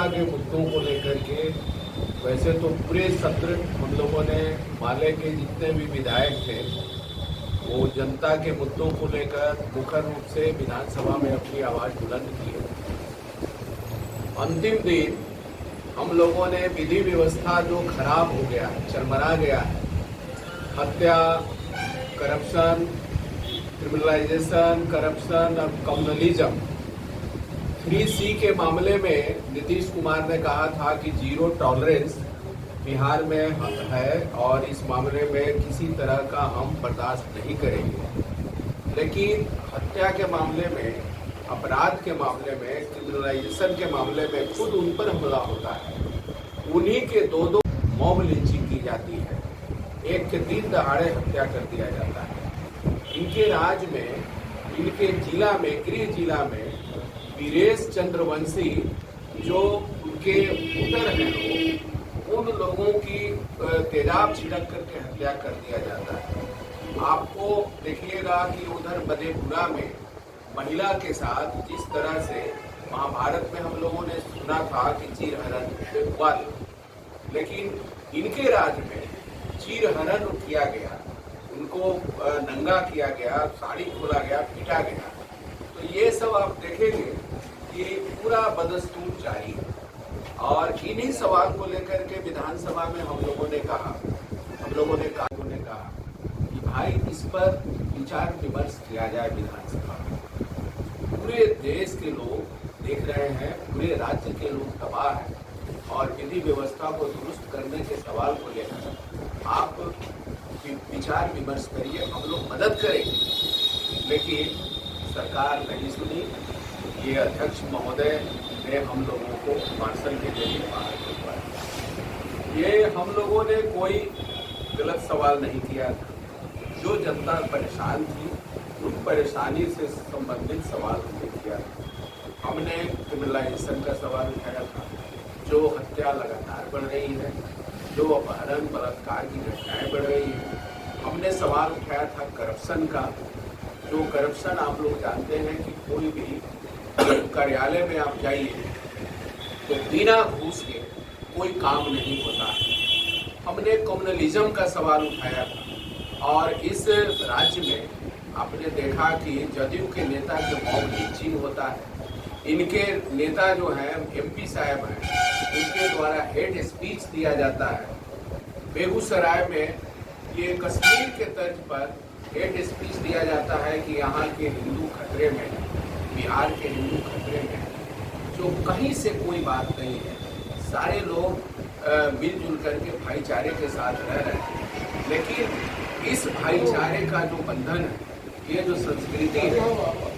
जनता के मुद्दों को लेकर के वैसे तो पूरे सत्र हम लोगों ने माले के जितने भी विधायक थे वो जनता के मुद्दों को लेकर मुखर रूप से विधानसभा में अपनी आवाज बुलंद की है। अंतिम दिन हम लोगों ने विधि व्यवस्था जो खराब हो गया है, चरमरा गया है, हत्या, करप्शन, क्रिमिनलाइजेशन, करप्शन और कम्युनलिज्म 3C के मामले में नीतीश कुमार ने कहा था कि जीरो टॉलरेंस बिहार में है और इस मामले में किसी तरह का हम बर्दाश्त नहीं करेंगे। लेकिन हत्या के मामले में, अपराध के मामले में, क्रिमिनलाइजेशन के मामले में खुद उन पर हमला होता है। उन्हीं के दो मॉब लिंचिंग की जाती है, एक के 3 दहाड़े हत्या कर दिया जाता है। इनके राज में, इनके जिला में, गृह जिला में वीरेश चंद्रवंशी जो उनके पुत्र हैं उन लोगों की तेजाब छिड़क करके हत्या कर दिया जाता है। आपको देखिएगा कि उधर मधेपुरा में महिला के साथ जिस तरह से महाभारत में हम लोगों ने सुना था कि चीरहरण हुआ, लेकिन इनके राज में चीरहरण किया गया, उनको नंगा किया गया, साड़ी खोला गया, पीटा गया। तो ये सब आप देखेंगे कि पूरा बदस्तूर जारी है। और इन्हीं सवाल को लेकर के विधानसभा में हम लोगों ने कहा कि भाई इस पर विचार विमर्श किया जाए विधानसभा में। पूरे देश के लोग देख रहे हैं, पूरे राज्य के लोग तबाह हैं और विधि व्यवस्था को दुरुस्त करने के सवाल को लेकर आप विचार विमर्श करिए, हम लोग मदद करेंगे। लेकिन सरकार नहीं सुनी। ये अध्यक्ष महोदय ने हम लोगों को मार्शल के जरिए बाहर निकलवाया। ये हम लोगों ने कोई गलत सवाल नहीं किया था। जो जनता परेशान थी उन परेशानी से संबंधित सवाल हमने किया था। हमने क्रिमिनलाइजेशन का सवाल उठाया था, जो हत्या लगातार बढ़ रही है, जो अपहरण बलात्कार की घटनाएं बढ़ रही है। हमने सवाल उठाया था करप्शन का, जो करप्शन आप लोग जानते हैं कि कोई भी कार्यालय में आप जाइए तो बिना घूस के कोई काम नहीं होता है। हमने कम्युनलिज्म का सवाल उठाया था और इस राज्य में आपने देखा कि जदयू के नेता के मॉब लिंचिंग होता है। इनके नेता जो हैं MP साहब हैं, उनके द्वारा हेट स्पीच दिया जाता है। बेगूसराय में ये कश्मीर के तर्ज पर हेट स्पीच दिया जाता है कि यहाँ के हिंदू खतरे में, बिहार के हिंदू खतरे में, जो कहीं से कोई बात नहीं है। सारे लोग मिलजुल करके भाईचारे के साथ रह रहे हैं। लेकिन इस भाईचारे का जो बंधन है, ये जो संस्कृति है,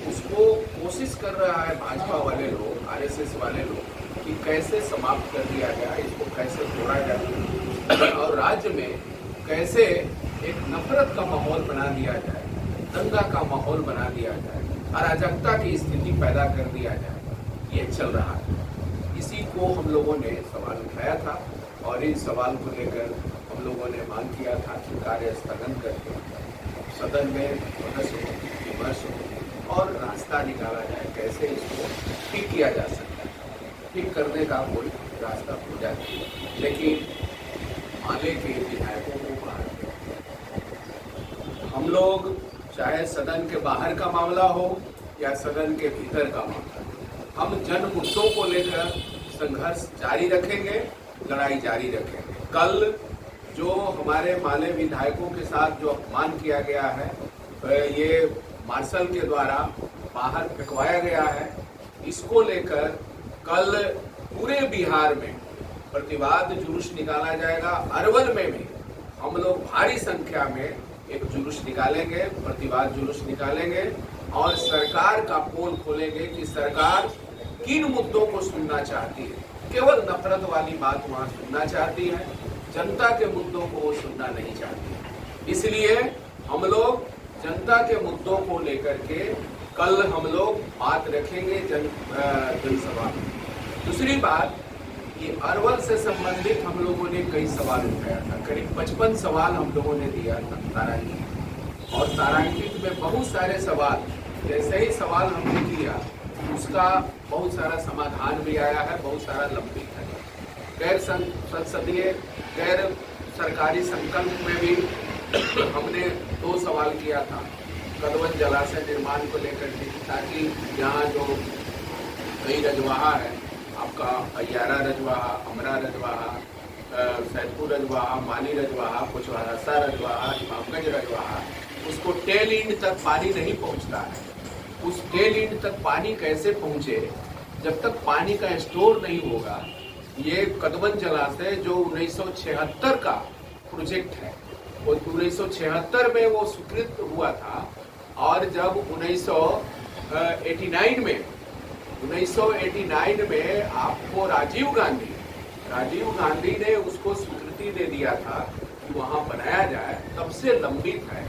उसको कोशिश कर रहा है भाजपा वाले लोग, RSS वाले लोग कि कैसे समाप्त कर दिया जाए, इसको कैसे तोड़ा जाए और राज्य में कैसे एक नफरत का माहौल बना दिया जाए, दंगा का माहौल बना दिया जाए, अराजकता की स्थिति पैदा कर दिया जाए। ये चल रहा है। इसी को हम लोगों ने सवाल उठाया था और इस सवाल को लेकर हम लोगों ने मांग किया था कि कार्य स्थगन करके सदन में बहस हो, विमर्श हो और रास्ता निकाला जाए, कैसे इसको ठीक किया जा सकता है। ठीक करने का कोई रास्ता हो जाए। लेकिन माले के विधायकों को बाहर, हम लोग चाहे सदन के बाहर का मामला हो या सदन के भीतर का मामला, हम जन मुद्दों को लेकर संघर्ष जारी रखेंगे, लड़ाई जारी रखेंगे। कल जो हमारे माले विधायकों के साथ जो अपमान किया गया है, ये मार्शल के द्वारा बाहर फेंकवाया गया है, इसको लेकर कल पूरे बिहार में प्रतिवाद जुलूस निकाला जाएगा। अरवल में भी हम लोग भारी संख्या में एक जुलूस निकालेंगे, प्रतिवाद जुलूस निकालेंगे और सरकार का पोल खोलेंगे कि सरकार किन मुद्दों को सुनना चाहती है। केवल नफरत वाली बात वहां सुनना चाहती है, जनता के मुद्दों को वो सुनना नहीं चाहती। इसलिए हम लोग जनता के मुद्दों को लेकर के कल हम लोग बात रखेंगे जनसभा में। दूसरी बात, ये अरवल से संबंधित हम लोगों ने कई सवाल उठाया था, करीब 55 सवाल हम लोगों ने दिया था तारांकित, और तारांकित में बहुत सारे सवाल, जैसे ही सवाल हमने किया उसका बहुत सारा समाधान भी आया है, बहुत सारा लंबित है। गैर संसदीय गैर सरकारी संकल्प में भी हमने 2 सवाल किया था कदवन जलाशय निर्माण को लेकर के, ताकि यहाँ जो कई रजवाहा है, आपका अय्यारा रजवाहा, अमरा रजवाहा, सैदपुर रजवाहा, माली रजवाहा, कुचवारासा रजवाहा, इमामगंज रजवाहा, उसको टेल एंड तक पानी नहीं पहुंचता है। उस टेल एंड तक पानी कैसे पहुंचे? जब तक पानी का स्टोर नहीं होगा। ये कदवन जलाशय जो 1976 का प्रोजेक्ट है, वो 1976 में वो स्वीकृत हुआ था, और जब 1989 में आपको राजीव गांधी ने उसको स्वीकृति दे दिया था कि वहां बनाया जाए, तब से लंबित है।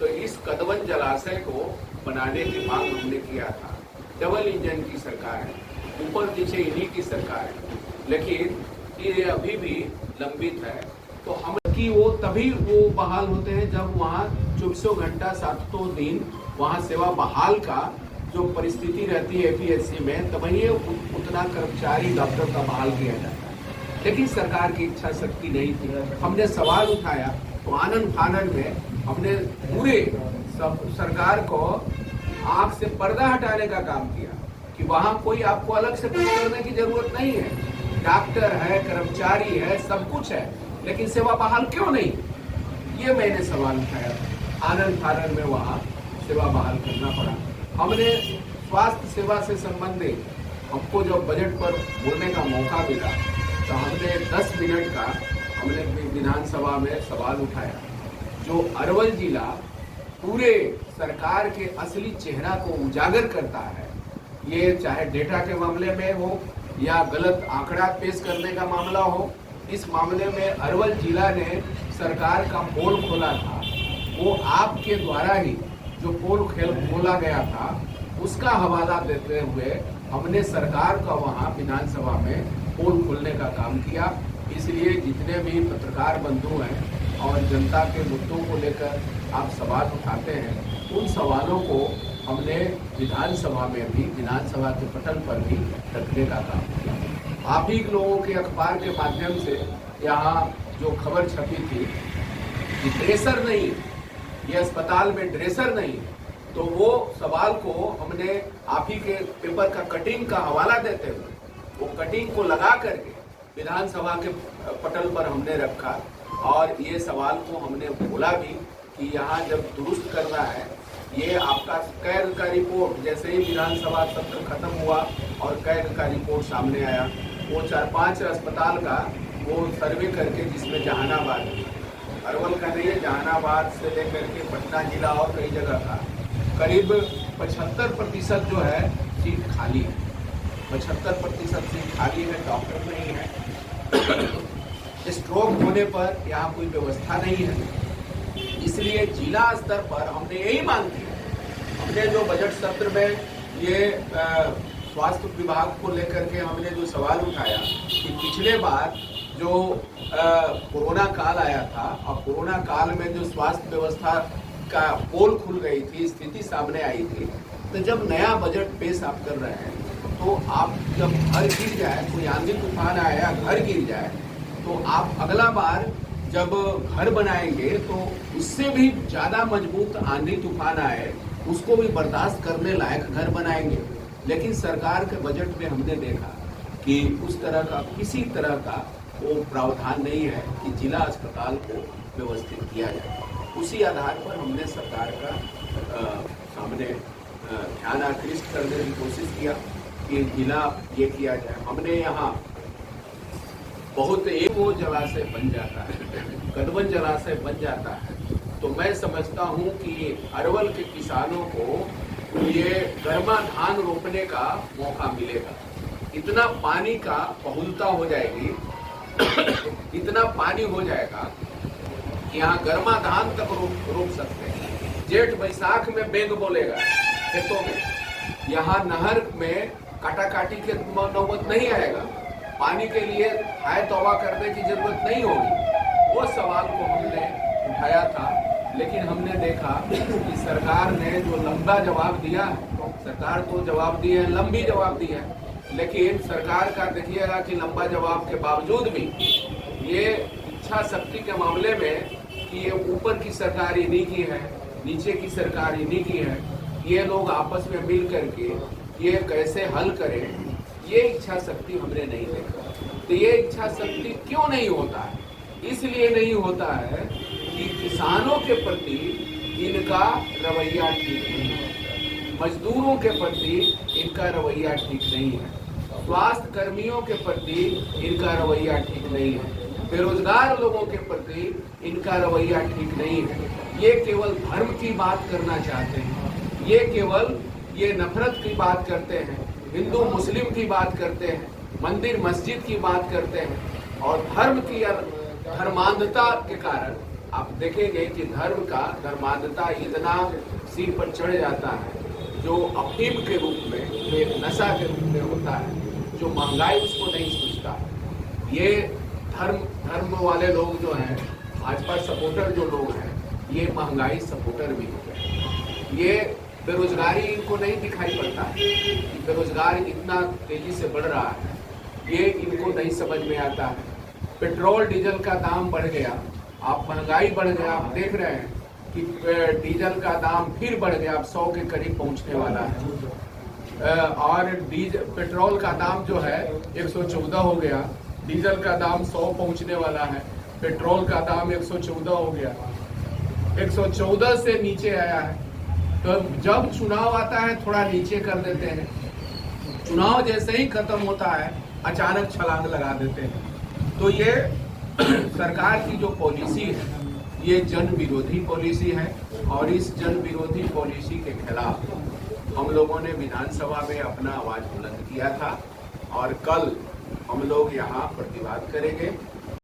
तो इस कदवन जलाशय को बनाने की मांग हमने किया था। डबल इंजन की सरकार है, ऊपर नीचे इन्हीं की सरकार है, लेकिन ये अभी भी लंबित है। तो हम कि वो तभी वो बहाल होते हैं जब वहाँ 24 घंटा 7 दिन वहाँ सेवा बहाल का जो परिस्थिति रहती है एपीएससी में, तभी उतना कर्मचारी डॉक्टर का बहाल किया जाता है। लेकिन सरकार की इच्छा शक्ति नहीं थी। हमने सवाल उठाया तो आनन फानन में हमने पूरे सरकार को आंख से पर्दा हटाने का काम किया कि वहाँ कोई आपको अलग से कुछ करने की जरूरत नहीं है। डॉक्टर है, कर्मचारी है, सब कुछ है, लेकिन सेवा बहाल क्यों नहीं? ये मैंने सवाल उठाया। आनन फानन में वहाँ सेवा बहाल करना पड़ा। हमने स्वास्थ्य सेवा से संबंधित हमको जब बजट पर बोलने का मौका मिला तो हमने 10 मिनट का हमने विधानसभा में सवाल उठाया। जो अरवल जिला पूरे सरकार के असली चेहरा को उजागर करता है, ये चाहे डेटा के मामले में हो या गलत आंकड़ा पेश करने का मामला हो, इस मामले में अरवल जिला ने सरकार का पोल खोला था। वो आपके द्वारा ही जो पोल खोला गया था, उसका हवाला देते हुए हमने सरकार का वहाँ विधानसभा में पोल खोलने का काम किया। इसलिए जितने भी पत्रकार बंधु हैं और जनता के मुद्दों को लेकर आप सवाल उठाते हैं, उन सवालों को हमने विधानसभा में भी, विधानसभा के पटल पर भी रखने का काम किया। आप ही लोगों के अखबार के माध्यम से यहाँ जो खबर छपी थी कि ड्रेसर नहीं, ये अस्पताल में ड्रेसर नहीं, तो वो सवाल को हमने आप ही के पेपर का कटिंग का हवाला देते हुए वो कटिंग को लगा करके विधानसभा के पटल पर हमने रखा। और ये सवाल को हमने बोला भी कि यहाँ जब दुरुस्त करना है, ये आपका कैद का रिपोर्ट, जैसे ही विधानसभा सत्र खत्म हुआ और कैद का रिपोर्ट सामने आया, वो 4-5 अस्पताल का वो सर्वे करके, जिसमें जहानाबाद, अरवल का नहीं है, जहानाबाद से लेकर के पटना जिला और कई जगह का करीब 75% जो है सीट खाली है। 75% सीट खाली है, डॉक्टर नहीं है। स्ट्रोक होने पर यहाँ कोई व्यवस्था नहीं है। इसलिए जिला स्तर पर हमने यही मांग की। हमने जो बजट सत्र में ये स्वास्थ्य विभाग को लेकर के हमने जो सवाल उठाया कि पिछले बार जो कोरोना काल आया था और कोरोना काल में जो स्वास्थ्य व्यवस्था का पोल खुल गई थी, स्थिति सामने आई थी, तो जब नया बजट पेश आप कर रहे हैं तो आप जब घर गिर जाए, कोई आंधी तूफान आया, घर गिर जाए, तो आप अगला बार जब घर बनाएंगे तो उससे भी ज़्यादा मजबूत आंधी तूफान आए, उसको भी बर्दाश्त करने लायक घर बनाएंगे। लेकिन सरकार के बजट में हमने देखा कि उस तरह का किसी तरह का वो प्रावधान नहीं है कि जिला अस्पताल को व्यवस्थित किया जाए। उसी आधार पर हमने सरकार का सामने ध्यान आकृष्ट करने की कोशिश किया कि जिला ये किया जाए। हमने यहाँ बहुत एक वो जलाशय बन जाता है, कदवन जलाशय बन जाता है, तो मैं समझता हूँ कि अरवल के किसानों को ये गर्मा धान रोपने का मौका मिलेगा। इतना पानी का बहुलता हो जाएगी, इतना पानी हो जाएगा कि यहाँ गर्मा धान तक रोप सकते हैं। जेठ बैसाख में बेंग बोलेगा खेतों में, यहाँ नहर में काटाकाटी के नौबत नहीं आएगा, पानी के लिए हाय तौबा करने की जरूरत नहीं होगी। वो सवाल को हमने उठाया था लेकिन हमने देखा कि सरकार ने जो लंबा जवाब दिया है, सरकार तो जवाब दिए है, लंबी जवाब दी है, लेकिन सरकार का देखिएगा कि लंबा जवाब के बावजूद भी ये इच्छा शक्ति के मामले में कि ये ऊपर की सरकार इन्हीं की है, नीचे की सरकार इन्हीं की है, ये लोग आपस में मिल करके ये कैसे हल करें, ये इच्छा शक्ति हमने नहीं देखा। तो ये इच्छा शक्ति क्यों नहीं होता है? इसलिए नहीं होता है कि किसानों के प्रति इनका रवैया ठीक नहीं है, मजदूरों के प्रति इनका रवैया ठीक नहीं है, स्वास्थ्य कर्मियों के प्रति इनका रवैया ठीक नहीं है, बेरोजगार लोगों के प्रति इनका रवैया ठीक नहीं है। ये केवल धर्म की बात करना चाहते हैं, ये केवल ये नफरत की बात करते हैं, हिंदू मुस्लिम की बात करते हैं, मंदिर मस्जिद की बात करते हैं, और धर्म की धर्मांधता के कारण आप देखेंगे कि धर्म का धर्मांधता इतना सिर पर चढ़ जाता है, जो अफीम के रूप में, जो एक नशा के रूप में होता है, जो महंगाई उसको नहीं सूझता। ये धर्म वाले लोग जो हैं, भाजपा सपोर्टर जो लोग हैं, ये महंगाई सपोर्टर भी हो गए। ये बेरोजगारी इनको नहीं दिखाई पड़ता है कि बेरोजगार इतना तेजी से बढ़ रहा है, ये इनको नहीं समझ में आता है। पेट्रोल डीजल का दाम बढ़ गया, आप महंगाई बढ़ गया, आप देख रहे हैं कि डीजल का दाम फिर बढ़ गया, अब 100 के करीब पहुंचने वाला है। और पेट्रोल का दाम जो है 114 हो गया, डीजल का दाम 100 पहुंचने वाला है, पेट्रोल का दाम 114 हो गया, 114 से नीचे आया है। तो जब चुनाव आता है थोड़ा नीचे कर देते हैं, चुनाव जैसे ही खत्म होता है अचानक छलांग लगा देते हैं। तो ये सरकार की जो पॉलिसी है, ये जन विरोधी पॉलिसी है, और इस जन विरोधी पॉलिसी के खिलाफ हम लोगों ने विधानसभा में अपना आवाज बुलंद किया था, और कल हम लोग यहाँ प्रतिवाद करेंगे।